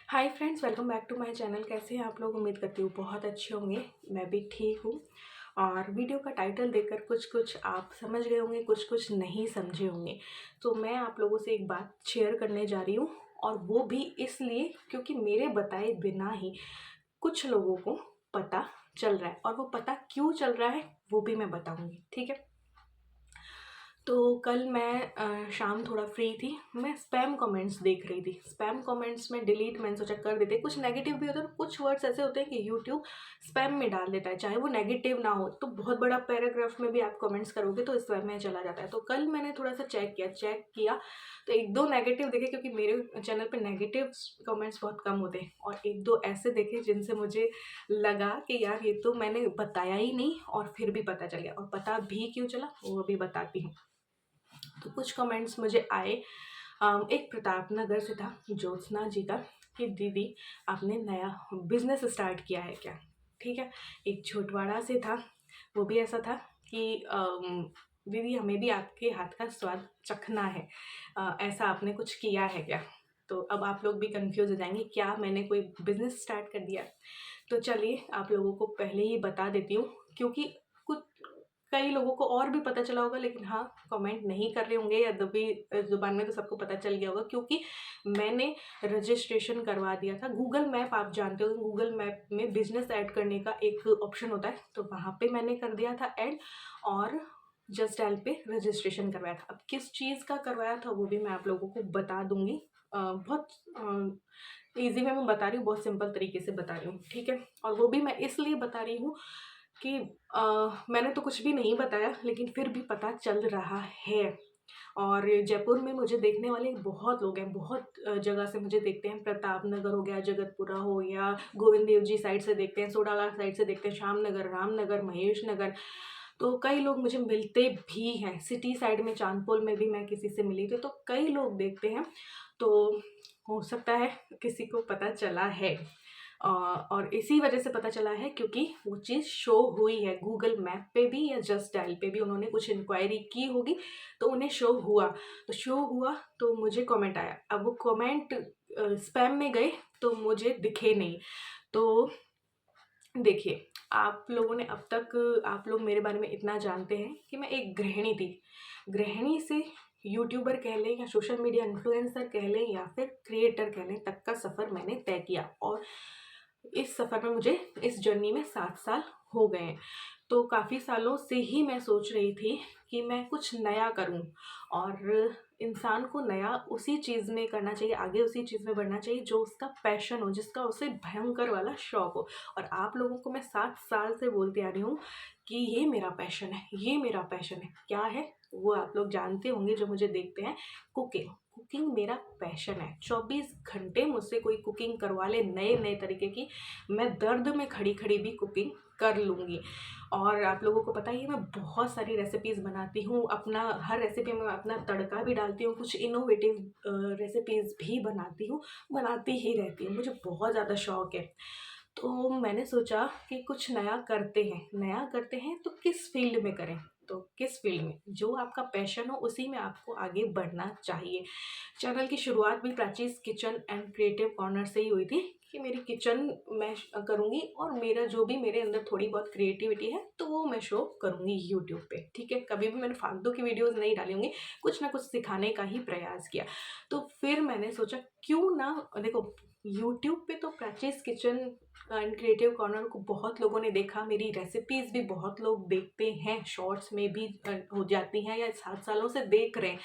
Hi friends, welcome back to my channel. कैसे हैं आप लोग? उम्मीद करती हूँ बहुत अच्छे होंगे। मैं भी ठीक हूँ। और वीडियो का टाइटल देखकर कुछ कुछ आप समझ गए होंगे, कुछ कुछ नहीं समझे होंगे। तो मैं आप लोगों से एक बात शेयर करने जा रही हूँ, और वो भी इसलिए क्योंकि मेरे बताए बिना ही कुछ लोगों को पता चल रहा है, और वो पता क्यों चल रहा है वो भी मैं बताऊँगी। ठीक है। तो कल मैं शाम थोड़ा फ्री थी। मैं स्पैम कमेंट्स देख रही थी। स्पैम कमेंट्स में डिलीट मैंने सोचा कर देते। कुछ नेगेटिव भी होते हैं, कुछ वर्ड्स ऐसे होते हैं कि यूट्यूब स्पैम में डाल देता है, चाहे वो नेगेटिव ना हो। तो बहुत बड़ा पैराग्राफ में भी आप कमेंट्स करोगे तो स्पैम में चला जाता है। तो कल मैंने थोड़ा सा चेक किया तो एक दो नेगेटिव देखे, क्योंकि मेरे चैनल पे नेगेटिव कमेंट्स बहुत कम होते हैं। और एक दो ऐसे देखे जिनसे मुझे लगा कि यार ये तो मैंने बताया ही नहीं, और फिर भी पता चल गया। और पता भी क्यों चला वो भी बताती हूँ। तो कुछ कमेंट्स मुझे आए। एक प्रताप नगर से था, ज्योत्सना जी का, कि दीदी आपने नया बिजनेस स्टार्ट किया है क्या? ठीक है। एक छोटवाड़ा से था, वो भी ऐसा था कि दीदी हमें भी आपके हाथ का स्वाद चखना है। ऐसा आपने कुछ किया है क्या? तो अब आप लोग भी कंफ्यूज हो जाएंगे, क्या मैंने कोई बिजनेस स्टार्ट कर दिया? तो चलिए आप लोगों को पहले ही बता देती हूँ, क्योंकि कुछ कई लोगों को और भी पता चला होगा, लेकिन हाँ, कमेंट नहीं कर रहे होंगे, या दबी ज़ुबान में तो सबको पता चल गया होगा। क्योंकि मैंने रजिस्ट्रेशन करवा दिया था। गूगल मैप आप जानते हो, गूगल मैप में बिजनेस ऐड करने का एक ऑप्शन होता है, तो वहाँ पे मैंने कर दिया था ऐड, और जस्ट डायल पे रजिस्ट्रेशन करवाया था। अब किस चीज़ का करवाया था वो भी मैं आप लोगों को बता दूंगी। बहुत ईजी में मैं बता रही हूँ, बहुत सिंपल तरीके से बता रही हूँ। ठीक है। और वो भी मैं इसलिए बता रही हूँ कि मैंने तो कुछ भी नहीं बताया, लेकिन फिर भी पता चल रहा है। और जयपुर में मुझे देखने वाले बहुत लोग हैं, बहुत जगह से मुझे देखते हैं। प्रताप नगर हो गया, जगतपुरा हो गया, गोविंद देव जी साइड से देखते हैं, सोडाला साइड से देखते हैं, श्याम नगर, रामनगर, महेश नगर। तो कई लोग मुझे मिलते भी हैं। सिटी साइड में चांदपोल में भी मैं किसी से मिली थी, तो कई लोग देखते हैं। तो हो सकता है किसी को पता चला है। और इसी वजह से पता चला है क्योंकि वो चीज़ शो हुई है गूगल मैप पे भी, या जस्ट डायल पे भी। उन्होंने कुछ इंक्वायरी की होगी तो उन्हें शो हुआ। तो शो हुआ तो मुझे कमेंट आया। अब वो कमेंट स्पैम में गए तो मुझे दिखे नहीं। तो देखिए, आप लोगों ने अब तक, आप लोग मेरे बारे में इतना जानते हैं कि मैं एक गृहिणी थी। गृहिणी से यूट्यूबर कह लें, या सोशल मीडिया इन्फ्लुएंसर कह लें, या फिर क्रिएटर कह लें, तक का सफ़र मैंने तय किया। और इस सफ़र में मुझे, इस जर्नी में 7 साल हो गए हैं। तो काफ़ी सालों से ही मैं सोच रही थी कि मैं कुछ नया करूं। और इंसान को नया उसी चीज़ में करना चाहिए, आगे उसी चीज़ में बढ़ना चाहिए जो उसका पैशन हो, जिसका उसे भयंकर वाला शौक हो। और आप लोगों को मैं 7 साल से बोलती आ रही हूँ कि ये मेरा पैशन है, ये मेरा पैशन है। क्या है वो आप लोग जानते होंगे जो मुझे देखते हैं। कुकिंग। कुकिंग मेरा पैशन है। 24 घंटे मुझसे कोई कुकिंग करवा ले नए नए तरीके की, मैं दर्द में खड़ी खड़ी भी कुकिंग कर लूँगी। और आप लोगों को पता ही है, मैं बहुत सारी रेसिपीज़ बनाती हूँ। अपना हर रेसिपी में अपना तड़का भी डालती हूँ, कुछ इनोवेटिव रेसिपीज़ भी बनाती हूँ, बनाती ही रहती हूँ। मुझे बहुत ज़्यादा शौक है। तो मैंने सोचा कि कुछ नया करते हैं। नया करते हैं तो किस फील्ड में करें? तो किस फील्ड में जो आपका पैशन हो उसी में आपको आगे बढ़ना चाहिए। चैनल की शुरुआत भी प्राचीज किचन एंड क्रिएटिव कॉर्नर से ही हुई थी, कि मेरी किचन मैं करूँगी, और मेरा जो भी मेरे अंदर थोड़ी बहुत क्रिएटिविटी है तो वो मैं शो करूँगी यूट्यूब पे। ठीक है। कभी भी मैंने फालतू की वीडियोस नहीं डाली होंगी, कुछ ना कुछ सिखाने का ही प्रयास किया। तो फिर मैंने सोचा क्यों ना, देखो, यूट्यूब पे तो प्राचीज किचन एंड क्रिएटिव कॉर्नर को बहुत लोगों ने देखा, मेरी रेसिपीज़ भी बहुत लोग देखते हैं, शॉर्ट्स में भी हो जाती हैं, या 7 सालों से देख रहे हैं।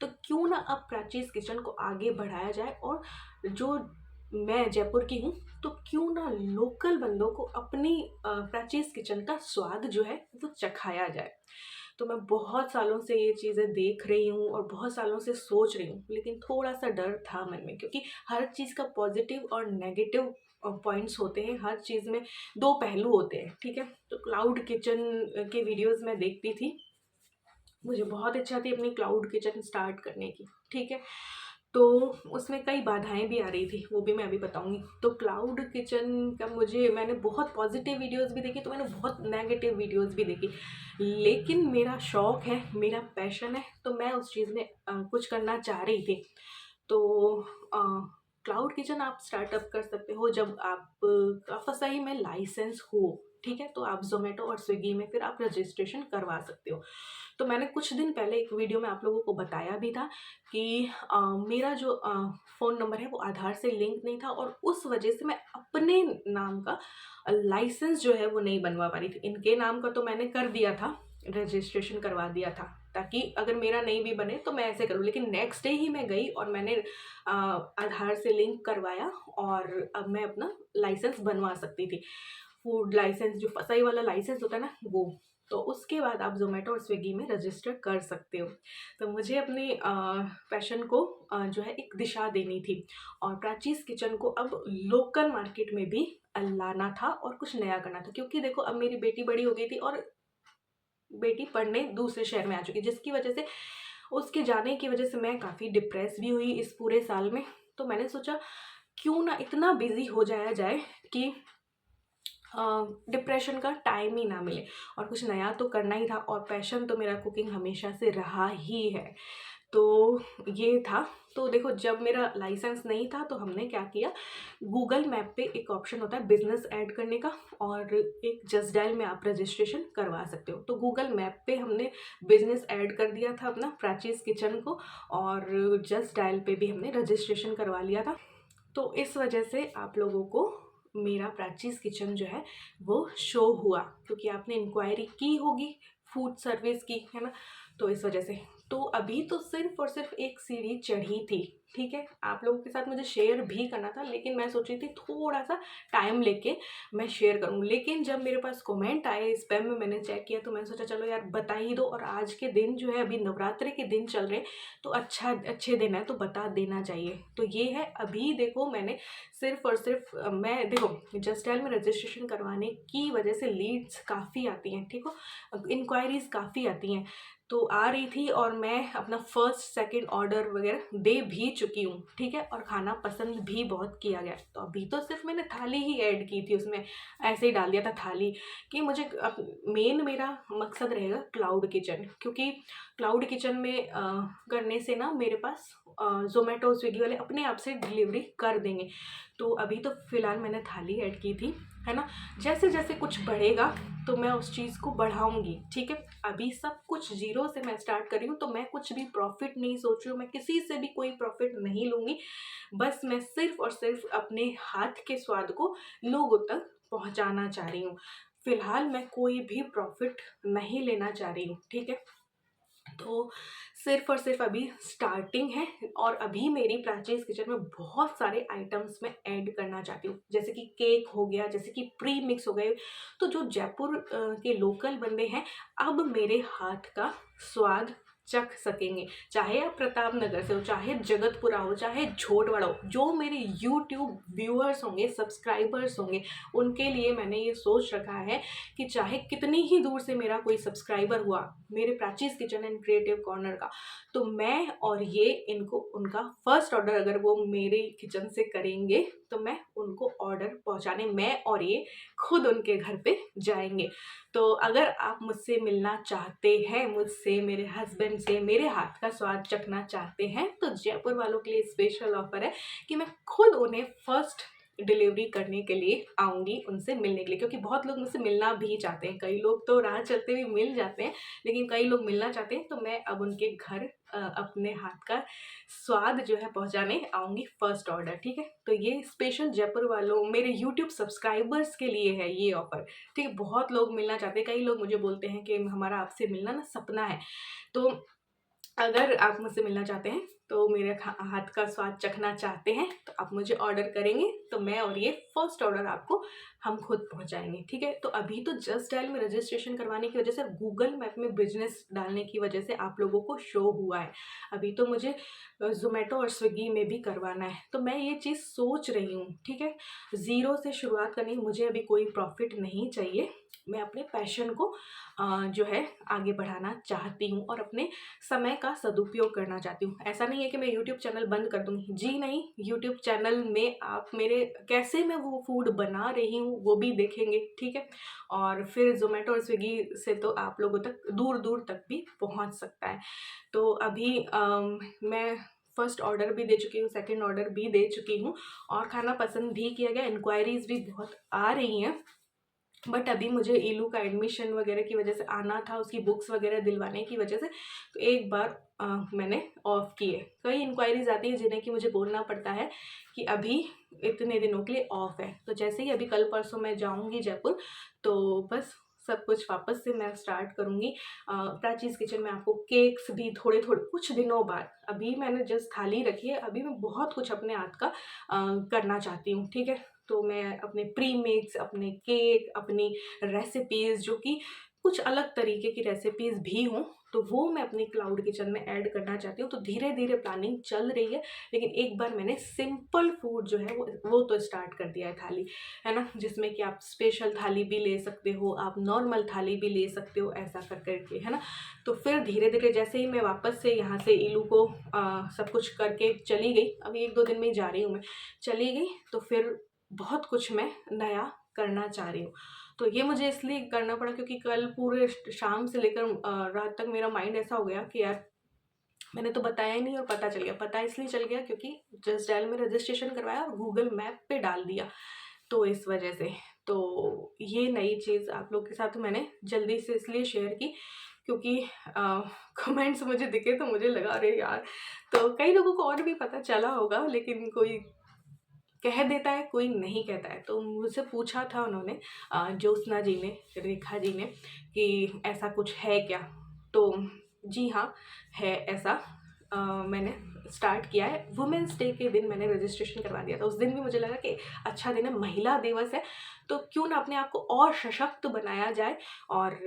तो क्यों ना अब प्राचीज किचन को आगे बढ़ाया जाए। और जो मैं जयपुर की हूँ, तो क्यों ना लोकल बंदों को अपनी प्राचीज किचन का स्वाद जो है वो चखाया जाए। तो मैं बहुत सालों से ये चीज़ें देख रही हूँ और बहुत सालों से सोच रही हूँ, लेकिन थोड़ा सा डर था मन में, क्योंकि हर चीज़ का पॉजिटिव और नेगेटिव पॉइंट्स होते हैं। हर चीज़ में दो पहलू होते हैं। ठीक है। तो क्लाउड किचन के वीडियोस मैं देखती थी, मुझे बहुत इच्छा थी अपनी क्लाउड किचन स्टार्ट करने की। ठीक है। तो उसमें कई बाधाएं भी आ रही थी, वो भी मैं अभी बताऊंगी। तो क्लाउड किचन का मैंने बहुत पॉजिटिव वीडियोस भी देखी, तो मैंने बहुत नेगेटिव वीडियोस भी देखी। लेकिन मेरा शौक है, मेरा पैशन है, तो मैं उस चीज़ में कुछ करना चाह रही थी। तो क्लाउड किचन आप स्टार्टअप कर सकते हो जब आप का सही में लाइसेंस हो, ठीक है। तो आप ज़ोमैटो और स्विगी में फिर आप रजिस्ट्रेशन करवा सकते हो। तो मैंने कुछ दिन पहले एक वीडियो में आप लोगों को बताया भी था कि मेरा जो फ़ोन नंबर है वो आधार से लिंक नहीं था, और उस वजह से मैं अपने नाम का लाइसेंस जो है वो नहीं बनवा पा रही थी। इनके नाम का तो मैंने कर दिया था, रजिस्ट्रेशन करवा दिया था, ताकि अगर मेरा नहीं भी बने तो मैं ऐसे करूँ। लेकिन नेक्स्ट डे ही मैं गई और मैंने आधार से लिंक करवाया, और अब मैं अपना लाइसेंस बनवा सकती थी, फूड लाइसेंस, जो फसाई वाला लाइसेंस होता है ना वो। तो उसके बाद आप ज़ोमैटो और स्विगी में रजिस्टर कर सकते हो। तो मुझे अपने पैशन को जो है एक दिशा देनी थी, और प्राचीज़ किचन को अब लोकल मार्केट में भी लाना था और कुछ नया करना था। क्योंकि देखो अब मेरी बेटी बड़ी हो गई थी और बेटी पढ़ने दूसरे शहर में आ चुकी, जिसकी वजह से, उसके जाने की वजह से मैं काफ़ी डिप्रेस भी हुई इस पूरे साल में। तो मैंने सोचा क्यों ना इतना बिज़ी हो जाया जाए कि डिप्रेशन का टाइम ही ना मिले, और कुछ नया तो करना ही था, और पैशन तो मेरा कुकिंग हमेशा से रहा ही है। तो ये था। तो देखो जब मेरा लाइसेंस नहीं था तो हमने क्या किया, गूगल मैप पे एक ऑप्शन होता है बिजनेस ऐड करने का, और एक जस्ट डायल में आप रजिस्ट्रेशन करवा सकते हो। तो गूगल मैप पे हमने बिजनेस ऐड कर दिया था अपना प्राचीज़ किचन को, और जस्ट डायल पे भी हमने रजिस्ट्रेशन करवा लिया था। तो इस वजह से आप लोगों को मेरा प्राचीज़ किचन जो है वो शो हुआ, क्योंकि आपने इंक्वायरी की होगी फूड सर्विस की, है ना। तो इस वजह से, तो अभी तो सिर्फ और सिर्फ एक सीढ़ी चढ़ी थी, ठीक है। आप लोगों के साथ मुझे शेयर भी करना था, लेकिन मैं सोच रही थी थोड़ा सा टाइम लेके मैं शेयर करूँ। लेकिन जब मेरे पास कमेंट आए, स्पैम में मैंने चेक किया, तो मैंने सोचा चलो यार बता ही दो। और आज के दिन जो है, अभी नवरात्रि के दिन चल रहे हैं, तो अच्छे दिन है तो बता देना चाहिए। तो ये है, अभी देखो मैंने सिर्फ और सिर्फ मैं देखो जस्ट डायल में रजिस्ट्रेशन करवाने की वजह से लीड्स काफ़ी आती हैं, ठीक हो, इंक्वायरीज काफ़ी आती हैं। तो आ रही थी, और मैं अपना फर्स्ट सेकंड ऑर्डर वगैरह दे भी चुकी हूँ, ठीक है। और खाना पसंद भी बहुत किया गया। तो अभी तो सिर्फ मैंने थाली ही ऐड की थी उसमें, ऐसे ही डाल दिया था थाली, कि मुझे मेन मेरा मकसद रहेगा क्लाउड किचन। क्योंकि क्लाउड किचन में करने से ना मेरे पास ज़ोमैटो स्विगी वाले अपने आप से डिलीवरी कर देंगे। तो अभी तो फ़िलहाल मैंने थाली ऐड की थी, है ना। जैसे जैसे कुछ बढ़ेगा तो मैं उस चीज़ को बढ़ाऊंगी, ठीक है। अभी सब कुछ जीरो से मैं स्टार्ट कर रही हूँ, तो मैं कुछ भी प्रॉफिट नहीं सोच रही हूँ, मैं किसी से भी कोई प्रॉफिट नहीं लूँगी। बस मैं सिर्फ और सिर्फ अपने हाथ के स्वाद को लोगों तक पहुँचाना चाह रही हूँ। फ़िलहाल मैं कोई भी प्रॉफिट नहीं लेना चाह रही हूँ, ठीक है। तो सिर्फ और सिर्फ अभी स्टार्टिंग है, और अभी मेरी प्राचीज़ किचन में बहुत सारे आइटम्स मैं ऐड करना चाहती हूँ, जैसे कि केक हो गया, जैसे कि प्री मिक्स हो गए। तो जो जयपुर के लोकल बंदे हैं, अब मेरे हाथ का स्वाद चख सकेंगे। चाहे आप प्रताप नगर से हो, चाहे जगतपुरा हो, चाहे झोटवाड़ा हो, जो मेरे यूट्यूब व्यूअर्स होंगे, सब्सक्राइबर्स होंगे, उनके लिए मैंने ये सोच रखा है कि चाहे कितनी ही दूर से मेरा कोई सब्सक्राइबर हुआ मेरे प्राचीज़ किचन एंड क्रिएटिव कॉर्नर का, तो मैं और ये इनको उनका फर्स्ट ऑर्डर अगर वो मेरे किचन से करेंगे, तो मैं उनको ऑर्डर पहुंचाने, मैं और ये खुद उनके घर पे जाएंगे। तो अगर आप मुझसे मिलना चाहते हैं, मुझसे, मेरे हस्बैंड से, मेरे हाथ का स्वाद चखना चाहते हैं, तो जयपुर वालों के लिए स्पेशल ऑफर है कि मैं खुद उन्हें फर्स्ट डिलीवरी करने के लिए आऊँगी, उनसे मिलने के लिए। क्योंकि बहुत लोग मुझसे मिलना भी चाहते हैं, कई लोग तो राह चलते हुए मिल जाते हैं, लेकिन कई लोग मिलना चाहते हैं। तो मैं अब उनके घर अपने हाथ का स्वाद जो है पहुंचाने आऊँगी, फर्स्ट ऑर्डर, ठीक है। तो ये स्पेशल जयपुर वालों, मेरे यूट्यूब सब्सक्राइबर्स के लिए है ये ऑफ़र, ठीक है। बहुत लोग मिलना चाहते हैं, कई लोग मुझे बोलते हैं कि हमारा आपसे मिलना ना सपना है। तो अगर आप मुझसे मिलना चाहते हैं, तो मेरे हाथ का स्वाद चखना चाहते हैं, तो आप मुझे ऑर्डर करेंगे, तो मैं और ये फर्स्ट ऑर्डर आपको हम खुद पहुंचाएंगे, ठीक है। तो अभी तो जस्ट डायल में रजिस्ट्रेशन करवाने की वजह से, गूगल मैप में बिजनेस डालने की वजह से आप लोगों को शो हुआ है। अभी तो मुझे ज़ोमैटो और स्विगी में भी करवाना है। तो मैं ये चीज़ सोच रही हूँ, ठीक है। ज़ीरो से शुरुआत करनी, मुझे अभी कोई प्रॉफिट नहीं चाहिए। मैं अपने पैशन को जो है आगे बढ़ाना चाहती हूँ, और अपने समय का सदुपयोग करना चाहती हूँ। ऐसा नहीं है कि मैं यूट्यूब चैनल बंद कर दूँगी, जी नहीं। यूट्यूब चैनल में आप मेरे कैसे मैं वो फूड बना रही हूँ वो भी देखेंगे, ठीक है। और फिर ज़ोमैटो और स्विगी से तो आप लोगों तक दूर दूर तक भी पहुँच सकता है। तो अभी मैं फर्स्ट ऑर्डर भी दे चुकी हूँ, सेकंड ऑर्डर भी दे चुकी हूँ और खाना पसंद भी किया गया। इंक्वायरीज़ भी बहुत आ रही हैं, बट अभी मुझे ईलू का एडमिशन वगैरह की वजह से आना था, उसकी बुक्स वगैरह दिलवाने की वजह से, तो एक बार मैंने ऑफ किए। कई इंक्वायरीज आती है जिन्हें कि मुझे बोलना पड़ता है कि अभी इतने दिनों के लिए ऑफ है। तो जैसे ही अभी कल परसों मैं जाऊंगी जयपुर, तो बस सब कुछ वापस से मैं स्टार्ट करूँगी। प्राचीज किचन में आपको केक्स भी थोड़े थोड़े कुछ दिनों बाद, अभी मैंने जस्ट थाली रखी है, अभी मैं बहुत कुछ अपने हाथ का करना चाहती हूँ, ठीक है। तो मैं अपने प्री मेक्स, अपने केक, अपनी रेसिपीज़ जो कि कुछ अलग तरीके की रेसिपीज़ भी हों, तो वो मैं अपनी क्लाउड किचन में ऐड करना चाहती हूँ। तो धीरे धीरे प्लानिंग चल रही है, लेकिन एक बार मैंने सिंपल फूड जो है वो तो स्टार्ट कर दिया है, थाली, है ना, जिसमें कि आप स्पेशल थाली भी ले सकते हो, आप नॉर्मल थाली भी ले सकते हो, ऐसा कर करके, है ना। तो फिर धीरे धीरे जैसे ही मैं वापस से यहाँ से ईलू को सब कुछ करके चली गई, अभी 1-2 दिन में ही जा रही हूँ मैं, चली गई, तो फिर बहुत कुछ मैं नया करना चाह रही हूँ। तो ये मुझे इसलिए करना पड़ा क्योंकि कल पूरे शाम से लेकर रात तक मेरा माइंड ऐसा हो गया कि यार मैंने तो बताया ही नहीं, और पता चल गया। पता इसलिए चल गया क्योंकि जस्ट डायल में रजिस्ट्रेशन करवाया और गूगल मैप पे डाल दिया, तो इस वजह से। तो ये नई चीज़ आप लोग के साथ मैंने जल्दी से इसलिए शेयर की क्योंकि कमेंट्स मुझे दिखे तो मुझे लगा अरे यार, तो कई लोगों को और भी पता चला होगा, लेकिन कोई कह देता है, कोई नहीं कहता है। तो मुझसे पूछा था उन्होंने, ज्योत्सना जी ने, रेखा जी ने, कि ऐसा कुछ है क्या। तो जी हाँ, है ऐसा। मैंने स्टार्ट किया है। वुमेंस डे के दिन मैंने रजिस्ट्रेशन करवा दिया था। उस दिन भी मुझे लगा कि अच्छा दिन है, महिला दिवस है, तो क्यों ना अपने आप को और सशक्त बनाया जाए और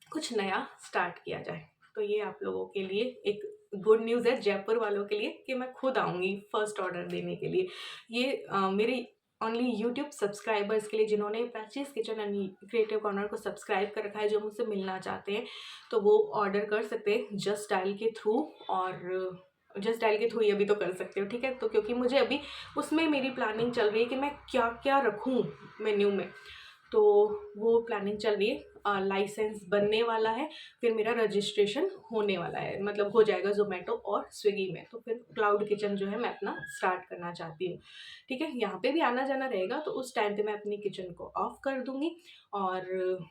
कुछ नया स्टार्ट किया जाए। तो ये आप लोगों के लिए एक गुड न्यूज़ है, जयपुर वालों के लिए, कि मैं खुद आऊँगी फर्स्ट ऑर्डर देने के लिए। ये मेरे ओनली यूट्यूब सब्सक्राइबर्स के लिए, जिन्होंने प्राचीज किचन एंड क्रिएटिव कॉर्नर को सब्सक्राइब कर रखा है, जो मुझसे मिलना चाहते हैं, तो वो ऑर्डर कर सकते हैं जस्ट डायल के थ्रू। और जस्ट डायल के थ्रू ही अभी तो कर सकते हो, ठीक है। तो क्योंकि मुझे अभी उसमें मेरी प्लानिंग चल रही है कि मैं क्या क्या रखूँ मेन्यू में, तो वो प्लानिंग चल रही है। लाइसेंस बनने वाला है, फिर मेरा रजिस्ट्रेशन होने वाला है, मतलब हो जाएगा ज़ोमैटो और स्विगी में। तो फिर क्लाउड किचन जो है मैं अपना स्टार्ट करना चाहती हूँ, ठीक है। यहाँ पे भी आना जाना रहेगा, तो उस टाइम पे मैं अपनी किचन को ऑफ कर दूँगी और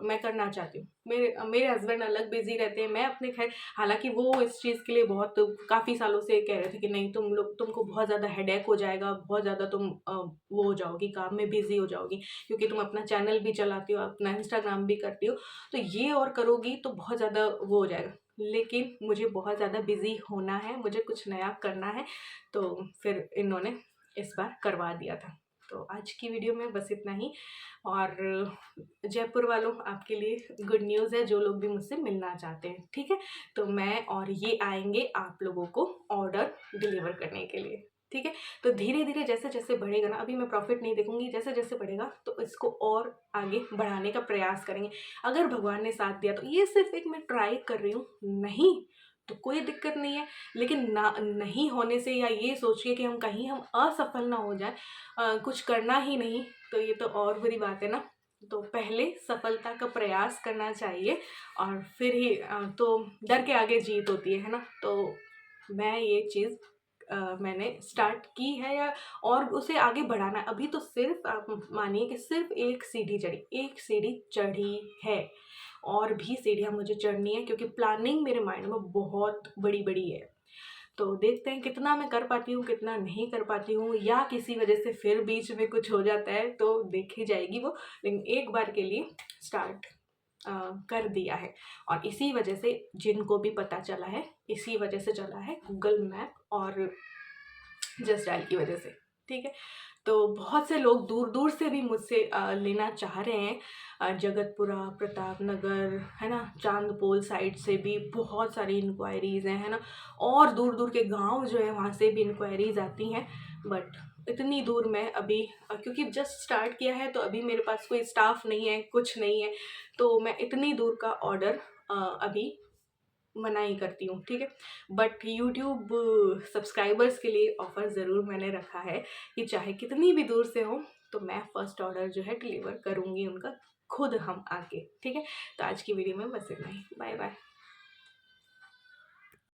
मैं करना चाहती हूँ। मेरे मेरे हस्बैंड अलग बिज़ी रहते हैं, मैं अपने खैर, हालाँकि वो इस चीज़ के लिए बहुत काफ़ी सालों से कह रहे थे कि नहीं तुमको बहुत ज़्यादा हेडेक हो जाएगा, बहुत ज़्यादा तुम वो हो जाओगी, काम में बिज़ी हो जाओगी, क्योंकि तुम अपना चैनल भी चलाती हो, अपना इंस्टाग्राम भी करती हो, तो ये और करोगी तो बहुत ज़्यादा वो हो जाएगा। लेकिन मुझे बहुत ज़्यादा बिज़ी होना है, मुझे कुछ नया करना है, तो फिर इन्होंने इस बार करवा दिया था। तो आज की वीडियो में बस इतना ही। और जयपुर वालों, आपके लिए गुड न्यूज़ है, जो लोग भी मुझसे मिलना चाहते हैं, ठीक है। तो मैं और ये आएंगे आप लोगों को ऑर्डर डिलीवर करने के लिए, ठीक है। तो धीरे धीरे जैसे जैसे बढ़ेगा ना, अभी मैं प्रॉफिट नहीं देखूंगी, जैसे जैसे बढ़ेगा तो इसको और आगे बढ़ाने का प्रयास करेंगे। अगर भगवान ने साथ दिया तो, ये सिर्फ एक मैं ट्राई कर रही हूँ, नहीं तो कोई दिक्कत नहीं है। लेकिन ना नहीं होने से, या ये सोचिए कि हम कहीं हम असफल ना हो जाए, कुछ करना ही नहीं, तो ये तो और बुरी बात है ना। तो पहले सफलता का प्रयास करना चाहिए और फिर ही तो डर के आगे जीत होती है ना। तो मैं ये चीज़ मैंने स्टार्ट की है, या और उसे आगे बढ़ाना है। अभी तो सिर्फ आप मानिए कि सिर्फ एक सीढ़ी चढ़ी, एक सीढ़ी चढ़ी है, और भी सीढ़ियाँ मुझे चढ़नी है, क्योंकि प्लानिंग मेरे माइंड में बहुत बड़ी बड़ी है। तो देखते हैं कितना मैं कर पाती हूँ, कितना नहीं कर पाती हूँ, या किसी वजह से फिर बीच में कुछ हो जाता है तो देखी जाएगी वो। लेकिन एक बार के लिए स्टार्ट कर दिया है, और इसी वजह से जिनको भी पता चला है, इसी वजह से चला है, गूगल मैप और जस्ट डायल की वजह से, ठीक है। तो बहुत से लोग दूर दूर से भी मुझसे लेना चाह रहे हैं, जगतपुरा, प्रताप नगर, है ना, चांदपोल साइड से भी बहुत सारी इंक्वायरीज़ हैं, है ना, और दूर दूर के गांव जो है वहाँ से भी इंक्वायरीज़ आती हैं। बट इतनी दूर मैं अभी क्योंकि जस्ट स्टार्ट किया है, तो अभी मेरे पास कोई स्टाफ नहीं है, कुछ नहीं है, तो मैं इतनी दूर का ऑर्डर अभी मना ही करती हूँ, ठीक है। बट यूट्यूब सब्सक्राइबर्स के लिए ऑफ़र ज़रूर मैंने रखा है कि चाहे कितनी भी दूर से हो, तो मैं फ़र्स्ट ऑर्डर जो है डिलीवर करूँगी उनका, खुद हम आके, ठीक है। तो आज की वीडियो में बस इतना ही। Bye bye.